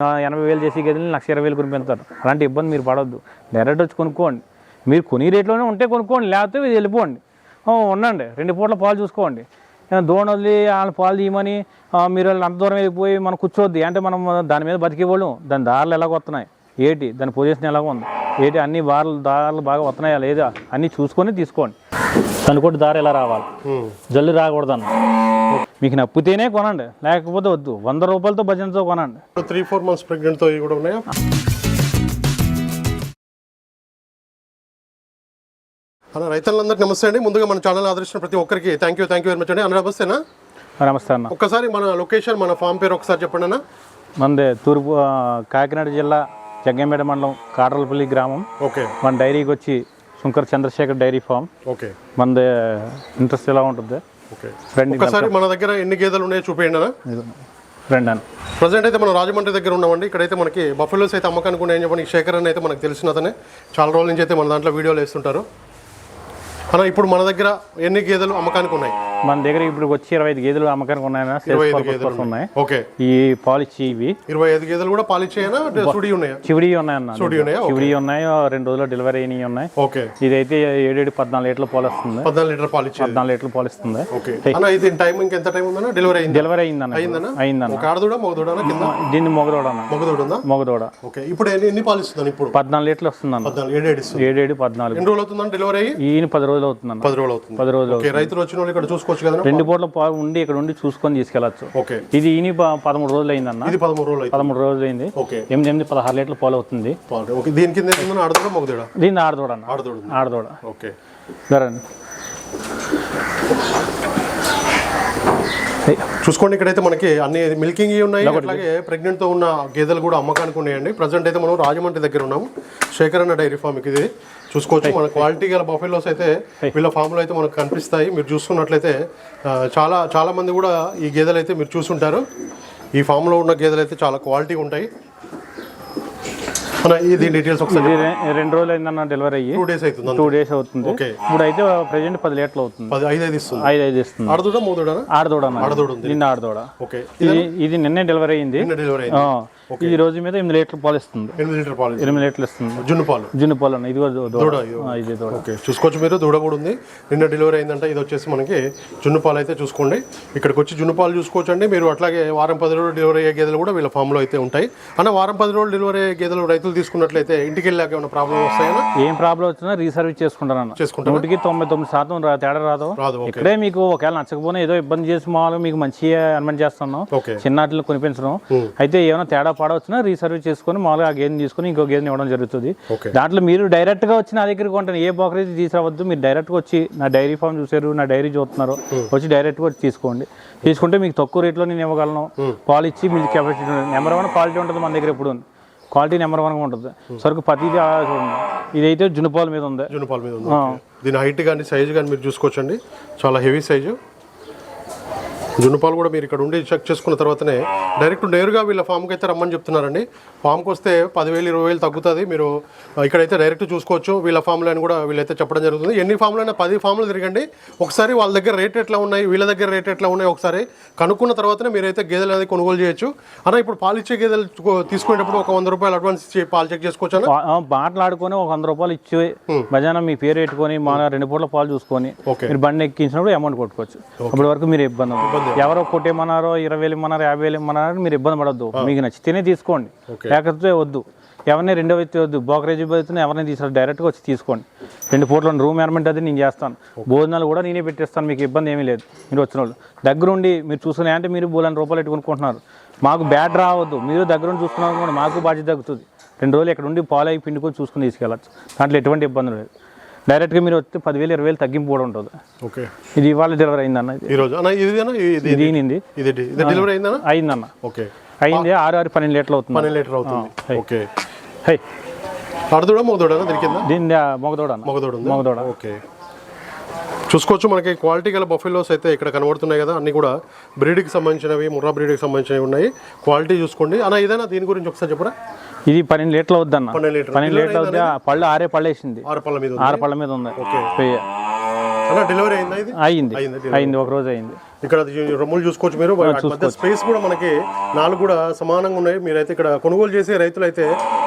80,000 చేసి గేదెలు 1,20,000 కొనిపెడతారు. అలాంటి ఇబ్బంది మీరు పడవద్దు. డైరెక్ట్ వచ్చి కొనుక్కోండి. మీరు కొనే రేట్లోనే ఉంటే కొనుక్కోండి, లేకపోతే వెళ్ళిపోండి. ఉండండి, 2 పూట్ల పాలు చూసుకోండి. దూడ వదిలి వాళ్ళ పాలు తీయమని మీరు అంత దూరం వెళ్ళిపోయి మనం కూర్చోవద్దు. అంటే మనం దాని మీద బతికేవాళ్ళం. దాని దారులు ఎలాగ వస్తున్నాయి ఏంటి, దాని పొజిషన్ ఎలాగ ఉంది ఏంటి, అన్ని దారులు బాగా వస్తున్నాయా లేదా అన్నీ చూసుకొని తీసుకోండి. కనుకోటి దారి ఎలా రావాలి, జల్లు రాకూడదన్న. మీకు నప్పితేనే కొనండి, లేకపోతే వద్దు. 100 రూపాయలతో భజనతో కొనండి. 3-4 months ప్రెగ్నెంట్తో కూడా ఉన్నాయా? అన్న, రైతులందరికీ నమస్తే అండి. ముందుగా మన ఛానల్ ఆదరించిన ప్రతి ఒక్కరికి థ్యాంక్ యూ వెరీ మచ్ అండి. అన్న నమస్తేనా? నమస్తే అన్న. ఒక్కసారి మన లొకేషన్, మన ఫామ్ పేరు ఒకసారి చెప్పండి అన్న. మనది తూర్పు కాకినాడ జిల్లా జగ్గంపేట మండలం కాటరపల్లి గ్రామం. ఓకే. మన డైరీకి వచ్చి Shankar Chandrasekhar dairy farm. Okay. మనది ఇంట్రెస్ట్ ఎలా ఉంటుంది? ఓకే. ఒకసారి మన దగ్గర ఎన్ని గేదెలు ఉన్నాయో చూపించండి అన్న. రండి అన్న. ప్రజెంట్ అయితే మనం రాజమండ్రి దగ్గర ఉన్నామండి. ఇక్కడైతే మనకి బఫెలోస్ అయితే అమ్మకానికి ఉన్నాయని చెప్పి శేఖర్ అని అయితే మనకు తెలిసిన అతనే. చాలా రోజుల నుంచి అయితే మన దాంట్లో వీడియోలు వేస్తుంటారు. అన్న, ఇప్పుడు మన దగ్గర ఎన్ని గేదెలు అమ్మకానికి ఉన్నాయి? మన దగ్గర ఇప్పుడు వచ్చి 25 గేదెలు అమ్మకానికి ఉన్నాయన్న. 25 గేదెలు ఉన్నాయి. ఓకే. ఈ పాలిచ్చి ఇవి 25 గేదెలు కూడా పాలిచ్చేయనా? సుడి ఉన్నాయా? చివిడి ఉన్నాయన్న. సుడి ఉన్నాయా? చివిడి ఉన్నాయి. 2 రోజుల్లో డెలివరీ అయినవి ఉన్నాయి. ఓకే. ఇదైతే 7-14 లీటర్ల పాలు వస్తుంది. 14 లీటర్ పాలు ఇచ్చేది. 14 లీటర్ల పాలు ఇస్తుంది. ఓకే. అన్న, ఇది టైం ఎంత టైం ఉందన్న? డెలివరీ అయిందన్న. ఒక ఆడదూడ మగదూడ కింద? దీన్ని మగదూడ అన్న. మగదూడ ఉందా? మగదూడ. ఓకే. ఇప్పుడు ఎన్ని పాలు ఇస్తుంది? ఇప్పుడు 14 లీటర్లు వస్తుంది అన్న. 7, 14. ఎన్ని రోజులు అవుతుందన్న డెలివరీ అయ్యి? ఈయన 10 రోజులు అవుతుందన్న. 10 రోజులు. ఓకే. రైతులు వచ్చిన వాళ్ళు ఇక్కడ చూసుకోవచ్చు కదా? 2 పూట్ల పాలు ఉండి ఇక్కడ ఉండి చూసుకొని తీసుకెళ్లొచ్చు. ఓకే. ఇది ఈయన 13 రోజులు అయిందన్న. ఇది 13 రోజులు అయింది. ఓకే. 8-16 లీటర్ల పాలు అవుతుంది. ఓకే. దీని కింద ఆడదూడ మగదూడ? దీన్ని ఆడదూడ అన్న. ఆడదూడ. ఓకే. ధరండి చూసుకోండి. ఇక్కడైతే మనకి అన్ని మిల్కింగ్ ఉన్నాయి, అట్లాగే ప్రెగ్నెంట్ తో ఉన్న గేదెలు కూడా అమ్మకానికి ఉన్నాయండి. ప్రజెంట్ అయితే మనం రాజమండ్రి దగ్గర ఉన్నాము. శేఖర్ అన్న డైరీ ఫామ్. ఇది చూసుకోవచ్చు. మన క్వాలిటీ గల బఫెలోస్ అయితే వీళ్ళ ఫామ్ లో అయితే మనకు కనిపిస్తాయి. మీరు చూసుకున్నట్లయితే చాలా మంది కూడా ఈ గేదెలు అయితే మీరు చూసుంటారు. ఈ ఫామ్ లో ఉన్న గేదెలు అయితే చాలా క్వాలిటీ ఉంటాయి. దీని డీటెయిల్స్ ఒకసారి. 2 రోజులు అయిందన్న డెలివరీ అయ్యి. 2 days అవుతుంది. 2 days అవుతుంది. ఇప్పుడు అయితే ప్రెజెంట్ 10 లీటర్లు అవుతుంది. 5 ఇస్తుంది. 5 ఇస్తుంది. ఆడదూడ మగదూడ? ఆడదూడ ఉంది. నిన్న ఆడదూడ. ఓకే. ఇది నిన్నే డెలివరీ అయింది. ఈ రోజు మీద 8 లీటర్ల పాలు ఇస్తుంది. 8 లీటర్లు ఇస్తుంది. జున్ను పాలు అన్న. ఇది దూడ. ఓకే. చూసుకోవచ్చు మీరు. దూడ కూడా ఉంది. నిన్న డెలివరీ అయిందంటే. ఇది వచ్చేసి మనకి జున్ను పాలు అయితే చూసుకోండి. ఇక్కడికి వచ్చి జున్ను పాలు చూసుకోవచ్చు అండి మీరు. అట్లాగే వారం 10 రోజులు డెలివరీ అయ్యే గేదెలు కూడా వీళ్ళ ఫామ్ లో అయితే ఉంటాయి. అన్న, వారం 10 రోజులు డెలివరీ అయ్యే గేదెలు రైతులు తీసుకున్నట్లయితే ఇంటికి వెళ్ళాక ఏమైనా ప్రాబ్లం వస్తాయన్నా? ఏం ప్రాబ్లం వచ్చినా రీసర్వీస్ చేసుకుంటారన్న. 99% తేడా రాదు. ఇక్కడే మీకు ఒకవేళ నచ్చకపోయినా ఏదో ఇబ్బంది చేసి మామూలుగా మీకు మంచిగా అనుమతి చేస్తున్నాం. చిన్నాటిని కొనిపించడం అయితే ఏమైనా తేడా పాడవచ్చునా రీసర్వీస్ చేసుకుని మామూలుగా ఆ గేదెని తీసుకుని ఇంకో గేదెని ఇవ్వడం జరుగుతుంది. దాంట్లో మీరు డైరెక్ట్ గా వచ్చి నా దగ్గరికి కొంటాను. ఏ బ్రోకరేజ్ తీసుకురావద్దు. మీరు డైరెక్ట్ గా వచ్చి నా డైరీ ఫామ్ చూసారు, నా డైరీ చూస్తున్నారు, వచ్చి డైరెక్ట్ గా వచ్చి తీసుకోండి. తీసుకుంటే మీకు తక్కువ రేట్లో నేను ఇవ్వగలను. పాలు ఇచ్చి మీకు కెపాసిటీ నెంబర్ 1 క్వాలిటీ ఉంటుంది మన దగ్గర. ఎప్పుడు క్వాలిటీ నెంబర్ 1 ఉంటుంది. సరుకు ప్రతిదీ చూడండి. ఇదైతే జున్నుపాల మీద ఉంది. దీని హైట్ కానీ సైజు కానీ మీరు చూసుకోవచ్చండి. చాలా హెవీ సైజు జున్నుపాలు కూడా మీరు ఇక్కడ ఉండి చెక్ చేసుకున్న తర్వాతనే డైరెక్ట్ నేరుగా వీళ్ళ ఫామ్కి అయితే రమ్మని చెప్తున్నారండి. ఫామ్కి వస్తే 10,000 20,000 తగ్గుతుంది. మీరు ఇక్కడైతే డైరెక్ట్ చూసుకోవచ్చు. వీళ్ళ ఫామ్లో అని కూడా వీళ్ళైతే చెప్పడం జరుగుతుంది. ఎన్ని ఫామ్లు అయినా 10 ఫామ్లు తిరగండి. ఒకసారి వాళ్ళ దగ్గర రేట్ ఎట్లా ఉన్నాయి, వీళ్ళ దగ్గర రేట్ ఎట్లా ఉన్నాయి ఒకసారి కనుక్కున్న తర్వాతనే మీరైతే గేదెలు అనేది కొనుగోలు చేయొచ్చు. అన్న, ఇప్పుడు పాలు ఇచ్చే గేదెలు తీసుకునేటప్పుడు ఒక 100 రూపాయలు అడ్వాన్స్ ఇచ్చి పాలు చెక్ చేసుకోవచ్చు. మాట్లాడుకొని ఒక 100 రూపాయలు ఇచ్చి భజన మీ పేరు పెట్టుకొని మన 2 పూట్ల పాలు చూసుకొని మీరు బండి ఎక్కించినప్పుడు అమౌంట్ కొట్టుకోవచ్చు. అప్పటి వరకు మీరు ఇబ్బంది ఎవరో కొట్టేమన్నారో 20,000 ఇమ్మన్నారు, 50,000 ఇమ్మన్నారు, మీరు ఇబ్బంది పడద్దు. మీకు నచ్చితేనే తీసుకోండి, లేకపోతే వద్దు. ఎవరిని రెండో వ్యక్తి వద్దు. బ్రోకరేజ్ బదులు ఎవరిని తీసుకురా, డైరెక్ట్గా వచ్చి తీసుకోండి. 2 పూట్ల రూమ్ అరేంజ్మెంట్ అది నేను చేస్తాను. భోజనాలు కూడా నేనే పెట్టేస్తాను. మీకు ఇబ్బంది ఏమీ లేదు. మీరు వచ్చిన వాళ్ళు దగ్గరుండి మీరు చూసుకునే అంటే మీరు 2,00,000 రూపాయలు పెట్టుకుంటున్నారు. మాకు బ్యాడ్ రావద్దు. మీరు దగ్గరుండి చూసుకున్నారు కూడా మాకు బాధ్యత తగ్గుతుంది. 2 రోజులు ఇక్కడ ఉండి పాలు అయి పిండుకొని చూసుకుని తీసుకెళ్ళచ్చు. దాంట్లో ఎటువంటి ఇబ్బంది లేదు. డైరెక్ట్గా మీరు వస్తే 10,000 20,000 తగ్గింపు కూడా ఉంటుంది. ఓకే. ఇది ఇవాళ డెలివరీ అయిందన్న. అయిందన్న. ఓకే. అయింది 6 12 లీటర్లు అవుతుంది. 12 లీటర్ అవుతుంది. ఓకే. దీని మగదూడ. ఓకే. చూసుకోవచ్చు. మనకి క్వాలిటీ గల బఫెలోస్ అయితే ఇక్కడ కనబడుతున్నాయి కదా. అన్ని కూడా బ్రీడ్కి సంబంధించినవి, ముర్రా బ్రీడ్కి సంబంధించినవి ఉన్నాయి. క్వాలిటీ చూసుకోండి. అన్న, ఇదేనా దీని గురించి ఒకసారి చెప్పరా? ఇది 12 లీటర్లు అవుద్దన్న. 12 లీటర్లు అవుద్ది. పళ్ళు 6 పళ్ళు వేసింది. 6 పళ్ళ మీద ఉంది. డెలివరీ అయింది. 1 రోజు అయింది. ఇక్కడ రొమ్ములు చూసుకోవచ్చు మీరు. మధ్య స్పేస్ కూడా మనకి 4 కూడా సమానంగా ఉన్నాయి. మీరైతే ఇక్కడ కొనుగోలు చేసే రైతులు అయితే,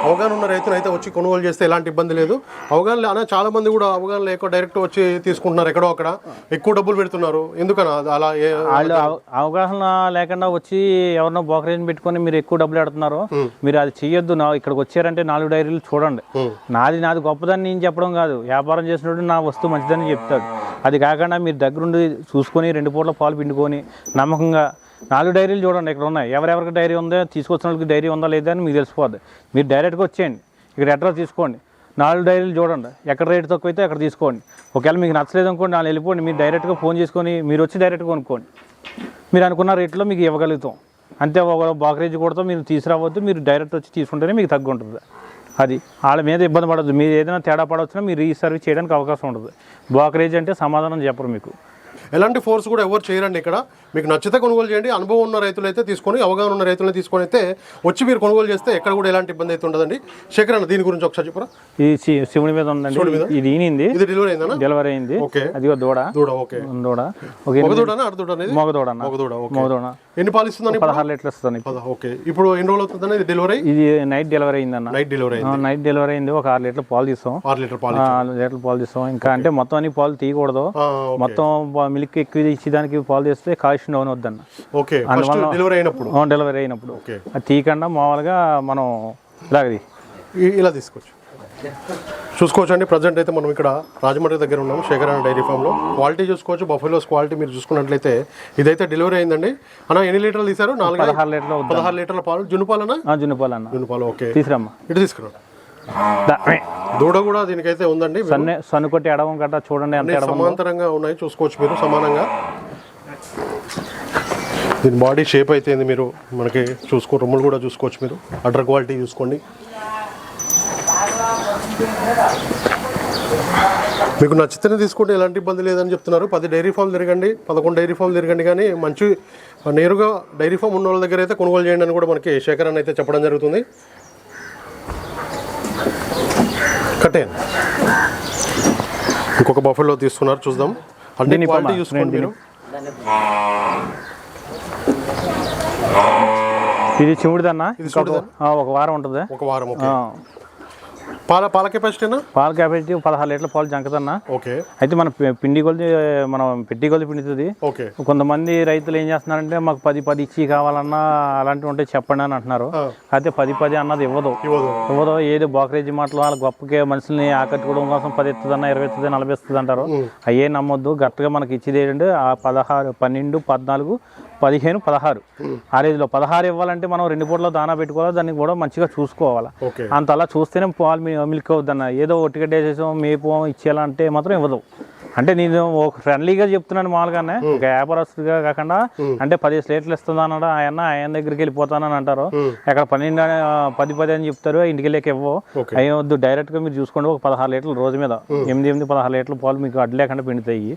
అవగాహన ఉన్న రైతులు అయితే వచ్చి కొనుగోలు చేస్తే ఎలాంటి ఇబ్బంది లేదు. అవగాహన చాలా మంది కూడా అవగాహన లేక డైరెక్ట్ వచ్చి తీసుకుంటున్నారు, ఎక్కడో అక్కడ ఎక్కువ డబ్బులు పెడుతున్నారు. ఎందుకన్నా అలా? వాళ్ళు అవగాహన లేకుండా వచ్చి ఎవరినో బ్రోకరేజ్ పెట్టుకొని మీరు ఎక్కువ డబ్బులు పెడుతున్నారు. మీరు అది చెయ్యొద్దు. ఇక్కడికి వచ్చారంటే 4 డైరీలు చూడండి. నాది గొప్పదని నేను చెప్పడం కాదు, వ్యాపారం చేసినప్పుడు నా వస్తువు మంచిదని చెప్తాడు. అది కాకుండా మీరు దగ్గరుండి చూసుకొని 2 పూట్ల పాలు పిండుకొని నమ్మకంగా 4 డైరీలు చూడండి ఇక్కడ ఉన్నాయి. ఎవరెవరికి డైరీ ఉందో, తీసుకొచ్చిన వాళ్ళకి డైరీ ఉందా లేదా అని మీకు తెలిసిపోద్ది. మీరు డైరెక్ట్గా వచ్చేయండి, ఇక్కడ అడ్రస్ తీసుకోండి, 4 డైరీలు చూడండి, ఎక్కడ రేటు తక్కువ అయితే అక్కడ తీసుకోండి. ఒకవేళ మీకు నచ్చలేదు అనుకోండి, వాళ్ళు వెళ్ళిపోండి. మీరు డైరెక్ట్గా ఫోన్ చేసుకొని మీరు వచ్చి డైరెక్ట్గా కొనుక్కోండి. మీరు అనుకున్న రేట్లో మీకు ఇవ్వగలుగుతాం. అంతే, ఒక బ్రోకరేజ్ కూడా మీరు తీసుకురావద్దు. మీరు డైరెక్ట్ వచ్చి తీసుకుంటేనే మీకు తగ్గు ఉంటుంది. అది వాళ్ళ మీద ఇబ్బంది పడద్దు. మీరు ఏదైనా తేడా పడవచ్చినా మీరు రీసర్వీస్ చేయడానికి అవకాశం ఉంటుంది. బ్రోకరేజ్ అంటే సమాధానం చెప్పరు మీకు. ఎలాంటి ఫోర్స్ కూడా ఎవరు చేయరండి. ఇక్కడ మీకు నచ్చితే కొనుగోలు చేయండి. అనుభవం ఉన్న రైతులు అయితే తీసుకొని, అవగాహన ఉన్న రైతులను తీసుకొని అయితే వచ్చి మీరు కొనుగోలు చేస్తే ఎక్కడ కూడా ఎలాంటి ఇబ్బంది అయితే ఉండదండి. శేఖర్ అన్న, దీని గురించి ఒకసారి చెప్పరా. ఇది శివుడి మీద ఉందండి. ఇది ఈనింది, ఇది డెలివరీ అయిందా? డెలివరీ అయింది. ఓకే. అది దూడ. ఓకే. దూడ. మగదూడ. ఎన్ని పాలు ఇస్తుందని? 16 లీటర్లు ఇస్తుంది. ఓకే. ఇప్పుడు ఎన్ని రోజులు అవుతుందని ఇది డెలివరీ? ఇది నైట్ డెలివరీ అయిందన్న. నైట్ డెలివరీ అయింది. ఒక 6 లీటర్ల పాలు తీస్తాం. 6 లీటర్ పాలు తీస్తాం. ఇంకా అంటే మొత్తం అన్ని పాలు తీయకూడదు. మొత్తం మిల్క్ ఎక్కువ ఇచ్చేదానికి పాలు తీస్తే కాల్షియం డౌన్ వద్దన్న. ఓకే. డెలివరీ అయినప్పుడు అది తీయకుండా మామూలుగా మనం ఇలా తీసుకోవచ్చు. చూసుకోవచ్చు అండి. ప్రజెంట్ అయితే మనం ఇక్కడ రాజమండ్రి దగ్గర ఉన్నాం, శేఖర్ అన్న డైరీ ఫామ్లో. క్వాలిటీ చూసుకోవచ్చు, బఫెలోస్ క్వాలిటీ మీరు చూసుకున్నట్లయితే ఇదైతే డెలివరీ అయిందండి. అన్న ఎన్ని లీటర్లు తీసారు? 16 లీటర్ల పాలు. జున్నుపాలన్నా? జున్నుపాలు. ఓకే. తీసుకురమ్మా. ఇటు తీసుకురా. దూడ కూడా దీనికైతే ఉందండి. సన్నుకొట్టి ఎడవం గట్రా చూడండి, సమాంతరంగా ఉన్నాయి. చూసుకోవచ్చు మీరు సమానంగా. దీని బాడీ షేప్ అయితే మీరు మనకి రొమ్ములు కూడా చూసుకోవచ్చు. మీరు అడ్డర్ క్వాలిటీ చూసుకోండి. మీకు నచ్చితేనే తీసుకుంటే ఎలాంటి ఇబ్బంది లేదని చెప్తున్నారు. 10 డైరీ ఫామ్ తిరగండి, 11 డైరీ ఫామ్ తిరగండి, కానీ మంచి నేరుగా డైరీ ఫామ్ ఉన్న వాళ్ళ దగ్గర అయితే కొనుగోలు చేయండి అని కూడా మనకి శేఖర్ అన్న అయితే చెప్పడం జరుగుతుంది. కట్టేయండి. ఇంకొక బఫెలో తీసుకున్నారు, చూద్దాం. అన్ని క్వాలిటీ చూసుకోండి మీరు. ఇది చిముడిదన్న. ఒక వారం ఉంటుంది. ఒక వారం. పాల కెపాసిటీనా? పాల కెపాసిటీ 16 లీటర్ల పాలు జంకదన్నా. ఓకే. అయితే మన పిండి కొలిది, మనం పెట్టి కొలిది పిండుతుంది. ఓకే. కొంతమంది రైతులు ఏం చేస్తున్నారంటే మాకు 10 ఇచ్చి కావాలన్నా అలాంటివి ఉంటే చెప్పండి అని అంటున్నారు. అయితే 10 అన్నది ఇవ్వదు. ఏదో బ్రోకరేజ్ మాటలు వాళ్ళ గొప్పకే మనుషుల్ని ఆకట్టుకోవడం కోసం 10 ఇస్తుందన్న, 20 ఇస్తుంది, 40 ఇస్తుంది అంటారు. అయ్యే నమ్మొద్దు. కరెక్ట్గా మనకి ఇచ్చేది ఏంటంటే ఆ 16, 12, 14, 15, 16 ఆ రేంజ్లో. 16 ఇవ్వాలంటే మనం 2 పూటలో దానా పెట్టుకోవాలి, దాన్ని కూడా మంచిగా చూసుకోవాలి. అంత అలా చూస్తేనే పాలు మిల్క్ అవుద్దన్న. ఏదో ఒట్టిగడ్డ వేసేసాం మేపు ఇచ్చేయాలంటే మాత్రం ఇవ్వదు. అంటే నేను ఒక ఫ్రెండ్లీగా చెప్తున్నాను మామూలుగానే, ఒక వ్యాపారస్తుగా కాకుండా. అంటే 10 లీటర్లు ఇస్తుంది అన్నాడు ఆయన దగ్గరికి వెళ్ళిపోతానని అంటారు. అక్కడ 12, 10 అని చెప్తారు, ఇంటికి వెళ్ళాక ఇవ్వవు. అయ్యొద్దు, డైరెక్ట్ గా మీరు చూసుకోండి. ఒక 16 లీటర్లు రోజు మీద 8, 16 లీటర్ల పాలు మీకు అడ్డు లేకుండా పిండుతాయి.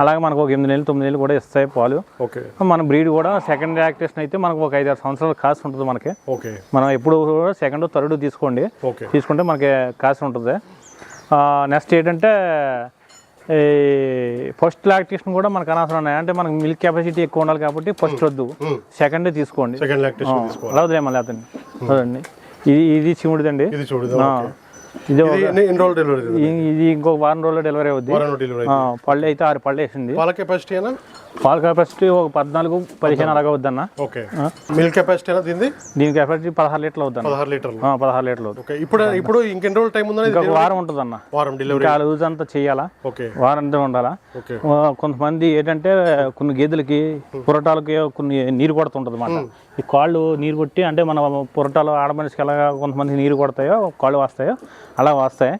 అలాగే మనకు ఒక 8 నెలలు 9 నెలలు కూడా ఇస్తాయి పాలు. మన బ్రీడ్ కూడా సెకండ్ లాక్టేషన్ అయితే మనకు ఒక 5-6 సంవత్సరాలు కాసి ఉంటుంది మనకి. మనం ఎప్పుడు కూడా సెకండ్, థర్డ్ తీసుకోండి. తీసుకుంటే మనకి కాసి ఉంటుంది. నెక్స్ట్ ఏంటంటే ఫస్ట్ లాక్టేషన్ కూడా మనకు అనవసరం ఉన్నాయి. అంటే మనకు మిల్క్ కెపాసిటీ ఎక్కువ ఉండాలి కాబట్టి ఫస్ట్ వద్దు, సెకండ్ తీసుకోండి. అలాగే మళ్ళీ అతన్ని ఇది చిముడిదండి. ఇది ఇంకో వారం రోజుల్లో డెలివరీ అవుద్ది. పళ్ళు అయితే 6 పళ్ళు వేసింది. పాల కెపాసిటీ ఒక 14, 15 అలాగే వద్దన్న. మిల్క్ కెపాసిటీ దీని కెపాసిటీ 16 లీటర్లు అవుతుంది. 16 లీటర్లు. ఇప్పుడు ఇంకెన్ని రోజులు టైం ఉందా? ఇంకొక వారం ఉంటుంది అన్న. లూజ్ అంతా చెయ్యాలా, వారం అంతా ఉండాలా. కొంతమంది ఏంటంటే కొన్ని గేదెలకి పురటాలకి కొన్ని నీరు కొడుతుంటది అన్నమాట. ఈ కాళ్ళు నీరు కొట్టి, అంటే మన పురటాలు ఆడమనిషికి ఎలా కొంతమంది నీరు కొడతాయో, కాళ్ళు వస్తాయో అలా వస్తాయి.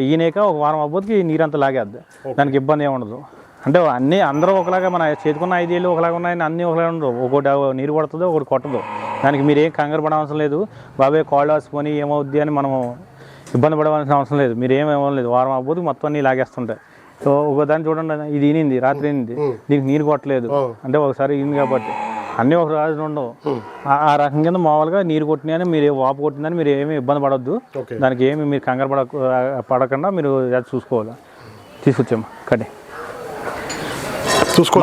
ఈయనక ఒక వారం అవ్వదుకి నీరంతా లాగేద్ది. దానికి ఇబ్బంది ఏమి ఉండదు. అంటే అందరూ ఒకలాగా, మన చేతుకున్న 5 ఏళ్ళు ఒకలాగా ఉన్నాయని అన్నీ ఒకలాగా ఉండదు. ఒకటి నీరు కొడుతుందో ఒకటి కొట్టదు. దానికి మీరు ఏం కంగారు పడవలసిన లేదు. బాబాయ్ కాళ్ళు వేసుకొని ఏమవుద్ది అని మనం ఇబ్బంది పడవలసిన అవసరం లేదు. మీరు ఏమవ్వలేదు, వారం అవ్వదు మొత్తం అన్నీ లాగేస్తుంటాయి. సో ఒకదాన్ని చూడండి, ఇది ఈనింది, రాత్రి ఈనింది, దీనికి నీరు కొట్టలేదు అంటే ఒకసారి ఈనింది కాబట్టి అన్నీ ఒక రాజు ఉండవు. ఆ రకం కింద మామూలుగా నీరు కొట్టినాయని మీరు వాపు కొట్టిందని మీరు ఏమీ ఇబ్బంది పడవద్దు. దానికి ఏమి మీరు కంగారు పడకుండా మీరు చూసుకోవాలి. తీసుకొచ్చాము కడే.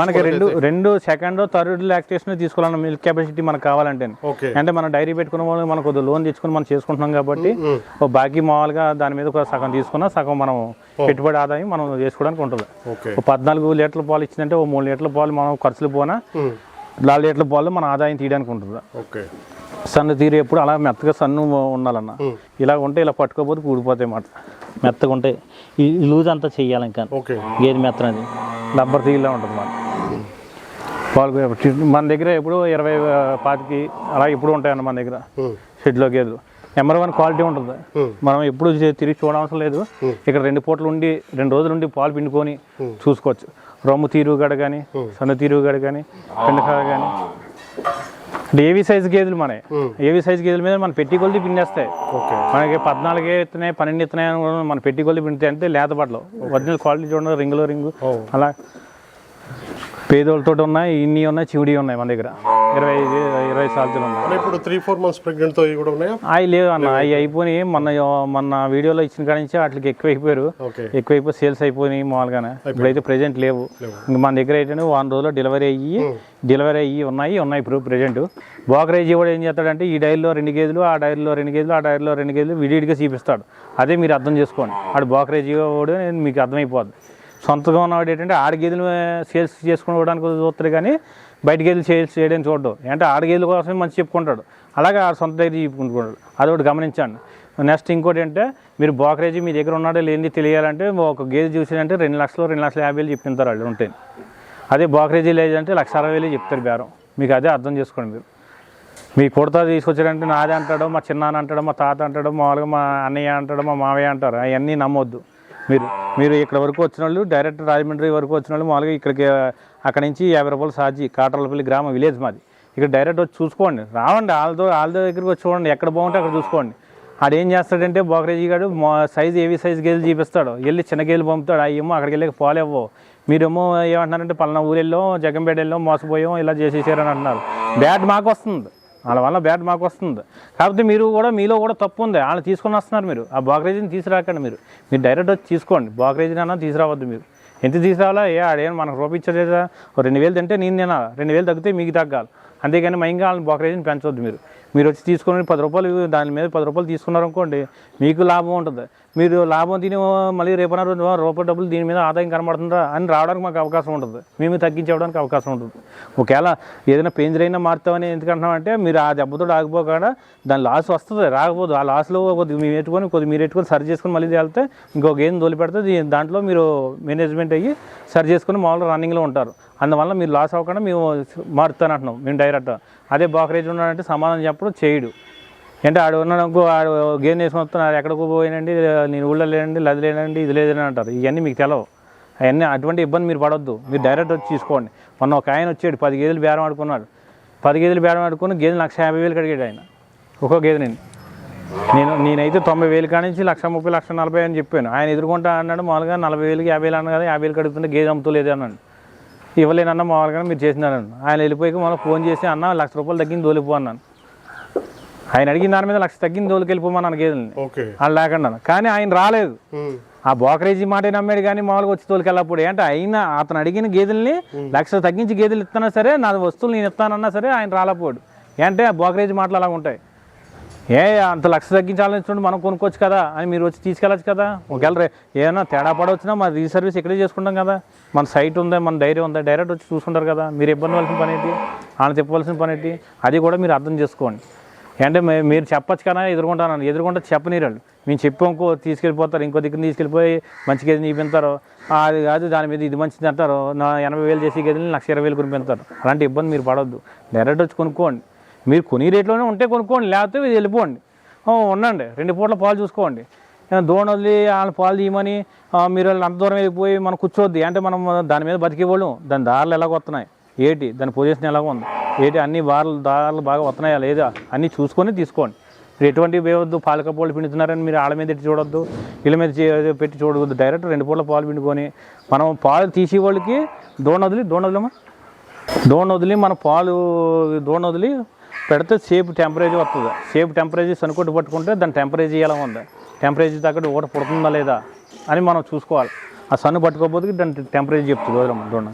మనకి రెండు సెకండ్ థర్డ్ లాక్టేషన్ తీసుకోవాలన్న మిల్క్ కెపాసిటీ మనకు కావాలంటే అంటే మనం డైరీ పెట్టుకున్న వాళ్ళు మనం కొద్దిగా లోన్ తెచ్చుకుని మనం చేసుకుంటున్నాం కాబట్టి బాకీ మామూలుగా దాని మీద ఒక సగం తీసుకున్నా సగం మనం పెట్టుబడి ఆదాయం మనం చేసుకోవడానికి ఉంటుంది. 14 లీటర్ల పాలు ఇచ్చిందంటే 3 లీటర్ల పాలు మనం ఖర్చులు పోనా 4 లీటర్ల పాలు మన ఆదాయం తీయడానికి ఉంటుంది. సన్ను తీరు ఎప్పుడు అలా మెత్తగా సన్ను ఉండాలన్న, ఇలా ఉంటే ఇలా పట్టుకోకపోతే కూడిపోతాయి మాట, మెత్తగా ఉంటాయి. ఈ లూజ్ అంతా చెయ్యాలి ఇంకా గేదె మెత్తనది రబ్బర్ తీలా ఉంటుంది మాట. పాలు మన దగ్గర ఎప్పుడు 20-25 అలా ఎప్పుడు ఉంటాయన్న మన దగ్గర షెడ్లో గేదెలు. నెంబర్ 1 క్వాలిటీ ఉంటుంది. మనం ఎప్పుడు తిరిగి చూడవసరం లేదు. ఇక్కడ 2 పూటలు ఉండి 2 రోజులు ఉండి పాలు పిండుకొని చూసుకోవచ్చు. రొమ్ము తీరుగడ కానీ సన్న తీరుగడ కానీ పెండకాడ కానీ ఏవి సైజు గేదెలు మన ఏవి సైజు గేదెల మీద మన పెట్టి కొలిది పిండేస్తాయి. మనకి 14 ఇస్తున్నాయి 12 ఇస్తున్నాయి అని మన పెట్టి కొలిది పిండితే అంటే లేత బట్టలు ఒరిజినల్ క్వాలిటీ చూడండి, రింగు అలా పేదోళ్ళతో ఉన్నాయి, ఇన్ని ఉన్నాయి, చివిడి ఉన్నాయి మన దగ్గర 20 సార్లు ఉన్నాయి. ఇప్పుడు 3-4 months ప్రెగ్నెంట్ తో కూడా ఉన్నాయి. అవి లేవు అన్న, అవి అయిపోయి మొన్న వీడియోలో ఇచ్చిన కాడి నుంచి వాటికి ఎక్కువైపోయారు, ఎక్కువైపోయి సేల్స్ అయిపోయినాయి మామూలుగానే. ఇప్పుడైతే ప్రెజెంట్ లేవు. ఇంక మన దగ్గర ఏంటంటే 1 రోజులో డెలివరీ అయ్యి ఉన్నాయి ఇప్పుడు ప్రెజెంట్. బ్రోకరేజీ కూడా ఏం చేస్తాడంటే ఈ డైరీలో 2 గేదెలు, ఆ డైరీలో 2 గేదెలు, ఆ డైరీలో 2 గేదెలు విడివిడిగా చూపిస్తాడు. అదే మీరు అర్థం చేసుకోండి. ఆడు బ్రోకరేజీ కూడా మీకు అర్థమైపోద్ది. సొంతగా ఉన్నవాడు ఏంటంటే ఆడ గేదెలు సేల్స్ చేసుకోవడానికి చూస్తాడు కానీ బయట గేదెలు సేల్స్ చేయడానికి చూడడు. అంటే ఆడ గేదెల కోసం మంచి చెప్పుకుంటాడు, అలాగే ఆడ సొంత దగ్గర చెప్పుకుంటున్నాడు. అదొకటి గమనించండి. నెక్స్ట్ ఇంకోటి అంటే మీరు బ్రోకరేజీ మీ దగ్గర ఉన్నాడో లేని తెలియాలంటే ఒక గేదె చూసారంటే 2 లక్షలు 2,50,000 చెప్పింటారు వాళ్ళు ఉంటాయి. అదే బ్రోకరేజీ లేదంటే 1,60,000 చెప్తారు బేరం. మీకు అదే అర్థం చేసుకోండి. మీ కొడతా తీసుకొచ్చారంటే నాదే అంటాడో, మా చిన్నాన్న అంటాడో, మా తాత అంటాడో, మామూలుగా మా అన్నయ్య అంటాడో, మా మావయ్య అంటారు. అవన్నీ నమ్మొద్దు. మీరు ఇక్కడ వరకు వచ్చిన వాళ్ళు డైరెక్ట్ రాజమండ్రి వరకు వచ్చిన వాళ్ళు మామూలుగా ఇక్కడికి అక్కడ నుంచి 50 రూపాయలు ఛార్జీ. కాటర్లపల్లి గ్రామం విలేజ్ మాది. ఇక్కడ డైరెక్ట్ వచ్చి చూసుకోండి, రావండి. వాళ్ళ దగ్గరికి వచ్చి చూడండి, ఎక్కడ బాగుంటే అక్కడ చూసుకోండి. ఆడేం చేస్తాడంటే బ్రోకరేజీ గారు సైజు ఏవి సైజు గేదెలు చూపిస్తాడు, వెళ్ళి చిన్న గేదెలు పంపుతాడు. అయ్యేమో అక్కడికి వెళ్ళి పాలు ఇవ్వవు. మీరేమో ఏమంటున్నారంటే పలానా ఊరెళ్ళో జగంపేట వెళ్ళో మోసపోయాం ఇలా చేసేసారని అంటున్నారు. బ్యాడ్ మాకు వస్తుంది, వాళ్ళ వల్ల బ్యాడ్ మాకు వస్తుంది. కాకపోతే మీలో కూడా తప్పు ఉంది. వాళ్ళు తీసుకొని వస్తున్నారు. మీరు ఆ బ్రోకరేజీని తీసుకురాకండి. మీరు డైరెక్ట్ వచ్చి తీసుకోండి. బ్రోకరేజీని అన్నా తీసుకురావద్దు. మీరు ఎంత తీసుకురావాలా? ఆడేం మనకు రూపించలేదా? 2,000 తింటే నేను తినాలి, 2,000 తగ్గితే మీకు తగ్గాలి. అంతేగాని మైంగా వాళ్ళని బ్రోకరేజీని పెంచవద్దు. మీరు వచ్చి తీసుకొని 10 రూపాయలు దాని మీద 10 రూపాయలు తీసుకున్నారనుకోండి, మీకు లాభం ఉంటుంది. మీరు లాభం తిని మళ్ళీ రేపన్న రూపాయి డబ్బులు దీని మీద ఆదాయం కనబడుతుందా అని రావడానికి మాకు అవకాశం ఉంటుంది. మేము తగ్గించడానికి అవకాశం ఉంటుంది. ఒకవేళ ఏదైనా పేంజర్ అయినా మారుతామని ఎందుకంటున్నామంటే మీరు ఆ దెబ్బతో ఆగిపోకుండా దాని లాస్ వస్తుంది, రాకపోదు. ఆ లాస్లో కొద్దిగా మీరు పెట్టుకొని సరి చేసుకొని మళ్ళీ వెళ్తే ఇంకొక గేమ్ తోలి పెడితే దాంట్లో మీరు మేనేజ్మెంట్ అయ్యి సరి చేసుకొని మామూలుగా రన్నింగ్లో ఉంటారు. అందువల్ల మీరు లాస్ అవ్వకుండా మేము మారుతాను అంటున్నాం మేము డైరెక్ట్. అదే బ్రోకరేజ్ ఉన్నాడంటే సమాధానం చెప్పడం చేయడు. అంటే ఆడు ఉన్నాడు ఆడు గేమ్ వేసుకొని వస్తున్నాడు, ఎక్కడికో పోయినండి, నేను ఊళ్ళో లేనండి, అది లేనండి, ఇది లేదని అంటారు. ఇవన్నీ మీకు తెలవు. అవన్నీ అటువంటి ఇబ్బంది మీరు పడవద్దు. మీరు డైరెక్ట్ వచ్చి తీసుకోండి. మొన్న ఒక ఆయన వచ్చాడు 10 గేదెలు బేరం ఆడుకున్నాడు. 10 గేదెలు బేరం ఆడుకుని గేదెలు 1,50,000 అడిగాడు ఆయన ఒక్కో గేదె. నేనైతే 90,000 కాడి నుంచి 1,30,000 1,40,000 అని చెప్పాను. ఆయన ఎదుర్కొంటా అన్నాడు మామూలుగా 40,000 50,000 అన్న కదా, 50,000 అడుగుతుంటే గేదె అమ్ముతలేదు అన్నాడు. ఇవ్వలేనన్నా మామూలుగా మీరు చేసినారన్న. ఆయన వెళ్ళిపోయి మళ్ళీ ఫోన్ చేసి అన్న 1,00,000 రూపాయలు తగ్గింది తోలిపో అన్నాను. ఆయన అడిగిన దాని మీద 1,00,000 తగ్గింది తోలికెళ్ళిపోమన్నాను గేదెల్ని, వాళ్ళు లేకుండా. కానీ ఆయన రాలేదు. ఆ బ్రోకరేజీ మాట నమ్మాడు కానీ మామూలుగా వచ్చి తోలికెళ్ళప్పుడు. అంటే అతను అడిగిన గేదెల్ని 1,00,000 తగ్గించి గేదెలు ఇస్తానా సరే, నా వస్తువులు నేను ఇస్తానన్నా సరే ఆయన రాలేపోడు. అంటే ఆ బ్రోకరేజీ మాటలు అలా ఉంటాయి. అంత 1,00,000 తగ్గించాలని మనం కొనుక్కోవచ్చు కదా అని మీరు వచ్చి తీసుకెళ్ళచ్చు కదా. ఒకవేళ ఏదైనా తేడా పడవచ్చినా మన రీసర్వీస్ ఇక్కడే చేసుకుంటాం కదా. మన సైట్ ఉందా, మన డైరీ ఉందా, డైరెక్ట్ వచ్చి చూసుకుంటారు కదా. మీరు ఇబ్బంది పడాల్సిన పని ఏంటి, ఆయన చెప్పవలసిన పని ఏంటి, అది కూడా మీరు అర్థం చేసుకోండి. అంటే మీరు చెప్పచ్చు కదా ఎదుర్కొంటే చెప్పనీరు వాళ్ళు. మేము చెప్పాము తీసుకెళ్ళిపోతారు, ఇంకో దగ్గర తీసుకెళ్ళిపోయి మంచి గేదెని చూపించారు. అది కాదు దాని మీద ఇది మంచిది అంటారు. 80,000 చేసి గేదెని 1,20,000 కొనిపెడతారు. అలాంటి ఇబ్బంది మీరు పడవద్దు. డైరెక్ట్ వచ్చి కొనుక్కోండి. మీరు కొనే రేట్లోనే ఉంటే కొనుక్కోండి, లేకపోతే వెళ్ళిపోండి. ఉండండి, 2 పూటల పాలు చూసుకోండి. దూడ వదిలి వాళ్ళ పాలు తీయమని మీరు అంత దూరం వెళ్ళిపోయి మనం కూర్చోవద్దు. అంటే మనం దాని మీద బతికేవాళ్ళం. దాని దారులు ఎలాగ వస్తున్నాయి ఏంటి, దాని పొజిషన్ ఎలాగ ఉంది ఏంటి, అన్ని దారులు బాగా వస్తున్నాయా లేదా అన్నీ చూసుకొని తీసుకోండి. మీరు ఎటువంటి వేయవద్దు. పాలక పాలు పిండుతున్నారని మీరు ఆళ్ళ మీద పెట్టి చూడొద్దు, వీళ్ళ మీద పెట్టి చూడవద్దు. డైరెక్ట్ 2 పూటల పాలు పిండుకొని మనం పాలు తీసే వాళ్ళకి దూడ వదిలి మన పాలు వదిలి పెడితే సేఫ్ టెంపరేచర్ వస్తుంది. సేఫ్ టెంపరేచర్ సనుకొట్టు పట్టుకుంటే దాని టెంపరేచర్ ఎలా ఉంది, టెంపరేచర్ తగ్గట్టు ఊట పుడుతుందా లేదా అని మనం చూసుకోవాలి. ఆ సన్ను పట్టుకోకపోతే దాని టెంపరేచర్ చెప్తుంది దూడ.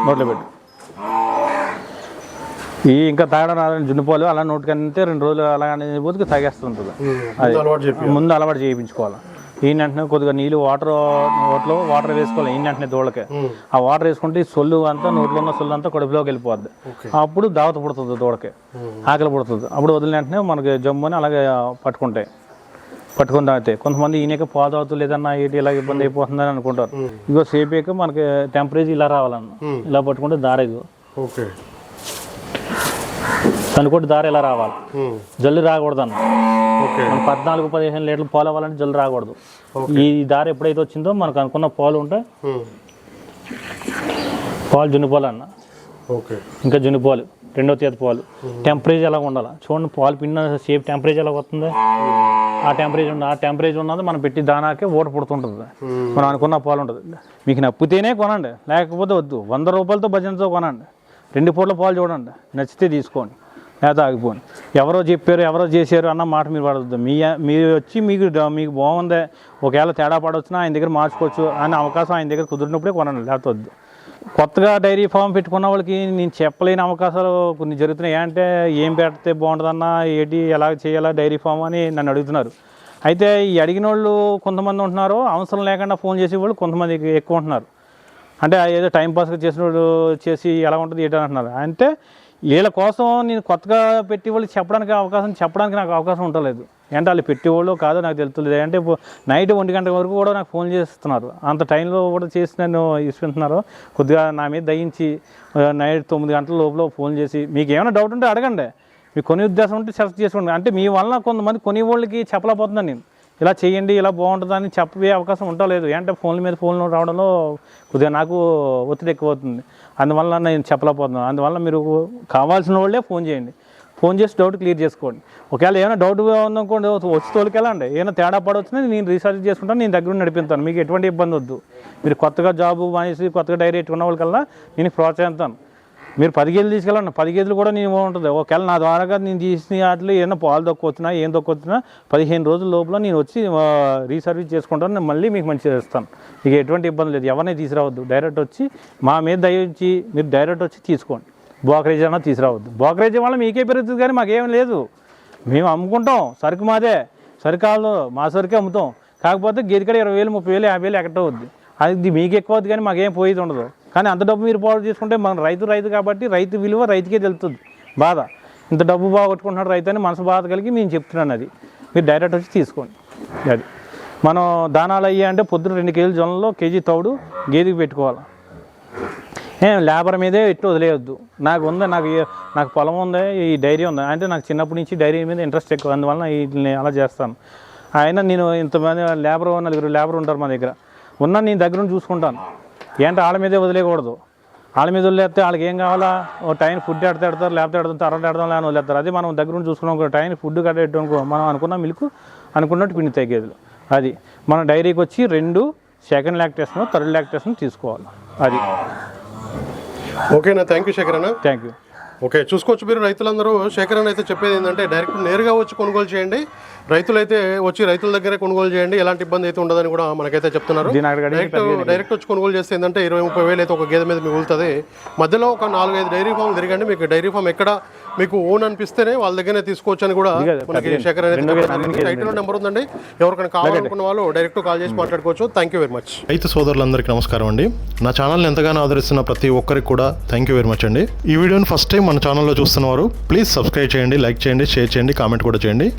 నోట్లో పెట్టు. ఈ ఇంకా తాగడం రాదని జున్ను పాలు అలా నోటికంటే 2 రోజులు అలాగే పోతే తాగేస్తుంటుంది. అది ముందు అలవాటు చేయించుకోవాలి. ఈ వెంటనే కొద్దిగా నీళ్ళు వాటర్ వేసుకోవాలి. ఈ వెంటనే దూడకే ఆ వాటర్ వేసుకుంటే సొల్లు అంతా నోట్లో ఉన్న సొల్లు అంతా కడుపులోకి వెళ్ళిపోద్ది. అప్పుడు దావత పుడుతుంది దూడకి, ఆకలి పుడుతుంది. అప్పుడు వదిలిన వెంటనే మనకి జమ్ముని అలాగే పట్టుకుని తాగితే కొంతమంది ఈయనక పాలు తాగుతూ లేదన్నా ఏంటి ఇలా ఇబ్బంది అయిపోతుందని అనుకుంటారు. ఇగో సేపేక మనకి టెంపరేచర్ ఇలా రావాలన్న, ఇలా పట్టుకుంటే దార ఇదిగో కనుకోటి దార ఇలా రావాలి. జల్లు రాకూడదు అన్న. 14-15 లీటర్లు పాలు అవ్వాలంటే జల్లు రాకూడదు. ఈ దార ఎప్పుడైతే వచ్చిందో మనకు అనుకున్న పాలు ఉంటే పాలు జున్ను పాలు అన్న. ఇంకా జున్ను పాలు రెండో చేతి పాలు టెంపరేచర్ ఎలా ఉండాలి చూడండి. పాలు పిండిన సేఫ్ టెంపరేచర్ ఎలా వస్తుంది, ఆ టెంపరేచర్ ఉన్నది మనం పెట్టి దానాకే ఊట పుడుతుంటుంది. మనం అనుకున్న పాలు ఉంటుంది. మీకు నప్పితేనే కొనండి, లేకపోతే వద్దు. 100 రూపాయలతో భజనతో కొనండి. 2 పూట్ల పాలు చూడండి, నచ్చితే తీసుకోండి, లేదా ఆగిపోండి. ఎవరో చెప్పారు ఎవరో చేశారు అన్న మాట మీరు పడవద్దు. మీరు వచ్చి మీకు బాగుంది, ఒకవేళ తేడా పడవచ్చునా ఆయన దగ్గర మార్చుకోవచ్చు అనే అవకాశం ఆయన దగ్గర కుదిరినప్పుడే కొనండి, లేకపోతే వద్దు. కొత్తగా డైరీ ఫామ్ పెట్టుకున్న వాళ్ళకి నేను చెప్పలేని అవకాశాలు కొన్ని జరుగుతున్నాయి. ఏంటంటే ఏం పెడితే బాగుంటుందన్నా, ఏంటి ఎలా చేయాలా డైరీ ఫామ్ అని నన్ను అడుగుతున్నారు. అయితే ఈ అడిగిన వాళ్ళు కొంతమంది ఉంటున్నారు, అవసరం లేకుండా ఫోన్ చేసేవాళ్ళు కొంతమంది ఎక్కువ ఉంటున్నారు. అంటే ఏదో టైంపాస్గా చేసిన వాళ్ళు చేసి ఎలా ఉంటుంది ఏంటని అంటున్నారు. అంటే వీళ్ళ కోసం నేను కొత్తగా పెట్టి వాళ్ళు చెప్పడానికి నాకు అవకాశం ఉండలేదు. అంటే వాళ్ళు పెట్టేవాళ్ళు కాదో నాకు తెలుస్తుంది. అంటే నైట్ 1 గంట వరకు కూడా నాకు ఫోన్ చేస్తున్నారు. అంత టైంలో కూడా చేసి నన్ను ఇస్తున్నారు. కొద్దిగా నా మీద దయించి నైట్ 9 గంటల లోపల ఫోన్ చేసి మీకు ఏమైనా డౌట్ ఉంటే అడగండి, మీకు కొని ఉద్దేశం ఉంటే సెలెక్ట్ చేసుకోండి. అంటే మీ వల్ల కొంతమంది కొని వాళ్ళకి చెప్పలేకపోతున్నాను నేను, ఇలా చేయండి ఇలా బాగుంటుందని చెప్పే అవకాశం ఉండలేదు. అంటే ఫోన్ల మీద ఫోన్లు రావడంలో కొద్దిగా నాకు ఒత్తిడి ఎక్కువ అవుతుంది. అందువల్ల నేను చెప్పలేకపోతున్నాను. అందువల్ల మీరు కావాల్సిన వాళ్ళే ఫోన్ చేయండి, ఫోన్ చేసి డౌట్ క్లియర్ చేసుకోండి. ఒకవేళ ఏమైనా డౌట్గా ఉందనుకోండి వచ్చి తోలికెళ్ళండి. ఏమైనా తేడా పడవచ్చునే నేను రీసెర్చ్ చేసుకుంటాను, నేను దగ్గర నడిపిస్తాను. మీకు ఎటువంటి ఇబ్బంది వద్దు. మీరు కొత్తగా జాబు మానేసి కొత్తగా డైరీ పెట్టుకున్న వాళ్ళకల్లా నేను ప్రోత్సహిస్తాను. మీరు 10 గేదెలు తీసుకెళ్ళండి, 10 గేదెలు కూడా నేను ఉంటుంది. ఒకవేళ నా ద్వారాగా నేను తీసిన వాటిలో ఏమైనా పాలు తక్కువచ్చినా ఏం తక్కువచ్చినా 15 రోజుల లోపల నేను వచ్చి రీసర్వీస్ చేసుకుంటాను. నేను మళ్ళీ మీకు మంచిగా ఇస్తాను. మీకు ఎటువంటి ఇబ్బంది లేదు. ఎవరిని తీసుకురావద్దు, డైరెక్ట్ వచ్చి మా మీద దయచి మీరు డైరెక్ట్ వచ్చి తీసుకోండి. బ్రోకరేజ్ అన్నా తీసుకురావద్దు. బ్రోకరేజ్ వల్ల మీకే పెరుగుతుంది కానీ మాకేం లేదు. మేము అమ్ముకుంటాం, సరుకు మాదే, సరుకాలు మా సరుకే అమ్ముతాం. కాకపోతే గేదెకడ 20,000, 30,000, 50,000 ఎక్కడో వద్దు. అది మీకు ఎక్కువ అవుతుంది కానీ మాకేం పోయేది ఉండదు. కానీ అంత డబ్బు మీరు పాడు చేసుకుంటే మన రైతు కాబట్టి రైతు విలువ రైతుకే తెలుస్తుంది. బాధ ఇంత డబ్బు బాగొట్టుకుంటున్నాడు రైతు అని మనసు బాధ కలిగి నేను చెప్తున్నాను. అది మీరు డైరెక్ట్ వచ్చి తీసుకోండి. అది మనం దానాలు అయ్యాయంటే పొద్దున 2 కేజీల జొన్నలో కేజీ తౌడు గేదెకి పెట్టుకోవాలి. లేబర్ మీదే ఎట్టు వదిలేయొద్దు. నాకు పొలం ఉంది, ఈ డైరీ ఉంది అంటే నాకు చిన్నప్పటి నుంచి డైరీ మీద ఇంట్రెస్ట్ ఎక్కువ. అందువల్ల వీటిని అలా చేస్తాను. అయినా నేను ఇంతమంది 4 లేబర్ ఉంటారు మా దగ్గర. నేను దగ్గర చూసుకుంటాను. ఏంటంటే వాళ్ళ మీదే వదిలేయకూడదు. వాళ్ళ మీద వదిలేస్తే వాళ్ళకి ఏం కావాలా, ఓ టైం ఫుడ్ ఎడతారు, లేకపోతే ఎడతాం లేని వదిలేస్తారు. అది మనం దగ్గర చూసుకున్నాం. టైం ఫుడ్ కట్టేట్టుకో మనం అనుకున్న మిల్క్ అనుకున్నట్టు పిండి తగ్గేది. అది మన డైరీకి వచ్చి 2 సెకండ్ లాక్టేషన్, థర్డ్ లాక్టేషన్ తీసుకోవాలి. అది ఓకేనా? థ్యాంక్ యూ శేఖర్ అన్న. Thank you. ఓకే, చూసుకోవచ్చు మీరు రైతులందరూ. శేఖర్ అన్న అయితే చెప్పేది ఏంటంటే డైరెక్ట్ నేరుగా వచ్చి కొనుగోలు చేయండి. రైతులైతే వచ్చి రైతుల దగ్గరే కొనుగోలు చేయండి, ఎలాంటి ఇబ్బంది అయితే ఉండదని కూడా మనకైతే చెప్తున్నారు. డైరెక్ట్ వచ్చి కొనుగోలు చేస్తే ఏంటంటే 20-30 వేలు అయితే ఒక గేదె మీద మిగులుతుంది. మధ్యలో ఒక 4-5 డైరీ ఫామ్ తిరగండి. మీకు డైరీ ఫామ్ ఎక్కడ మీకు ఓన్ అనిపిస్తేనే వాళ్ళ దగ్గరనే తీసుకోవచ్చు అని కూడా మనకి శేఖర్ అనేది టైటిల్ నెంబర్ ఉందండి. ఎవరికైనా కావాలనుకున్న వాళ్ళు డైరెక్ట్ కాల్ చేసి మాట్లాడుకోవచ్చు. Thank you very much. రైతు సోదరులందరికీ నమస్కారం అండి. నా ఛానల్ని ఎంతగానో ఆదరిస్తున్న ప్రతి ఒక్కరికి కూడా థ్యాంక్ యూ వెరీ మచ్ అండి. ఈ వీడియోని ఫస్ట్ టైం మన ఛానల్లో చూస్తున్నవారు ప్లీజ్ సబ్స్క్రైబ్ చేయండి, లైక్ చేయండి, షేర్ చేయండి, కామెంట్ కూడా చేయండి.